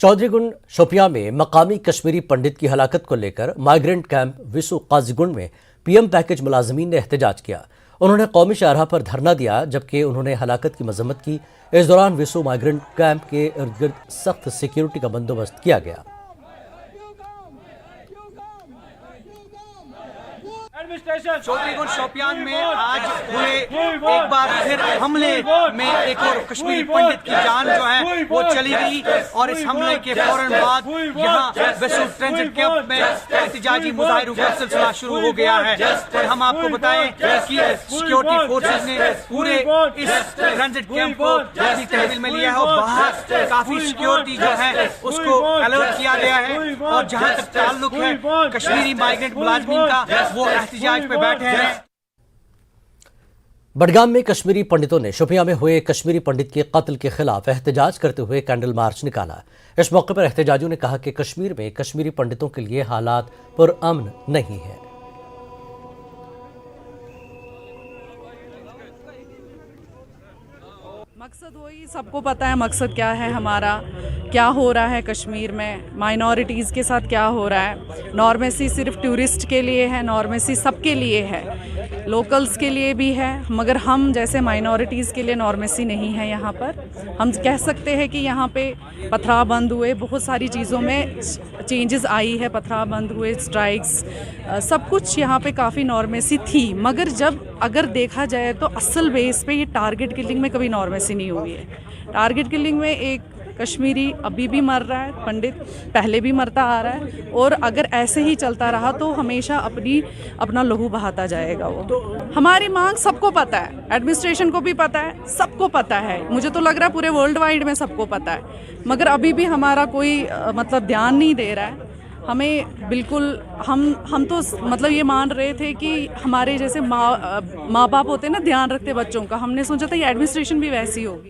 चौधरीगुंड शोपियां में मकामी कश्मीरी पंडित की हलाकत को लेकर माइग्रेंट कैंप विसु काजीगुंड में पीएम पैकेज मुलाजमीन ने एहतजाज किया। उन्होंने कौमी शाहराह पर धरना दिया, जबकि उन्होंने हलाकत की मजम्मत की। इस दौरान विसु माइग्रेंट कैंप के इर्द गिर्द सख्त सिक्योरिटी का बंदोबस्त किया गया। चौधरीगुंड शोपियान में आज हुए एक बार फिर हमले में एक और कश्मीरी पंडित की जान जो है वो चली गई और इस हमले के फौरन बाद यहाँ विसु ट्रांजिट कैंप में एहतजाजी मुजाहिरों का सिलसिला शुरू हो गया है। और हम आपको बताएं कि सिक्योरिटी फोर्सेज ने पूरे इस ट्रांजिट कैंप को अपनी तहवील में लिया है और बाहर काफी सिक्योरिटी जो है उसको अलर्ट किया गया है। और जहाँ तक ताल्लुक है कश्मीरी माइग्रेंट मुलाजमीन का, वो एहतजाज पे बैठे हैं। बडगाम में कश्मीरी पंडितों ने शोपियां में हुए कश्मीरी पंडित के कत्ल के खिलाफ एहतजाज करते हुए कैंडल मार्च निकाला। इस मौके पर एहतजाजियों ने कहा कि कश्मीर में कश्मीरी पंडितों के लिए हालात पुरअमन नहीं है। मकसद वही, सबको पता है मकसद क्या है हमारा, क्या हो रहा है कश्मीर में, माइनॉरिटीज़ के साथ क्या हो रहा है। नॉर्मेसी सिर्फ टूरिस्ट के लिए है, नॉर्मेसी सबके लिए है, लोकल्स के लिए भी है, मगर हम जैसे माइनॉरिटीज़ के लिए नॉर्मेसी नहीं है। यहाँ पर हम कह सकते हैं कि यहाँ पे पथराव बंद हुए, बहुत सारी चीज़ों में चेंजेस आई है, पथराव बंद हुए, स्ट्राइक्स, सब कुछ यहाँ पे काफ़ी नॉर्मेसी थी। मगर अगर देखा जाए तो असल बेस पे ये टारगेट किलिंग में कभी नॉर्मेसी नहीं हुई है। टारगेट किलिंग में एक कश्मीरी अभी भी मर रहा है, पंडित पहले भी मरता आ रहा है, और अगर ऐसे ही चलता रहा तो हमेशा अपना लहू बहाता जाएगा। वो हमारी मांग सबको पता है, एडमिनिस्ट्रेशन को भी पता है, सबको पता है। मुझे तो लग रहा है पूरे वर्ल्ड वाइड में सबको पता है, मगर अभी भी हमारा कोई ध्यान नहीं दे रहा है। हमें बिल्कुल हम तो ये मान रहे थे कि हमारे जैसे माँ बाप होते हैं ना, ध्यान रखते बच्चों का, हमने सोचा था ये एडमिनिस्ट्रेशन भी वैसी होगी।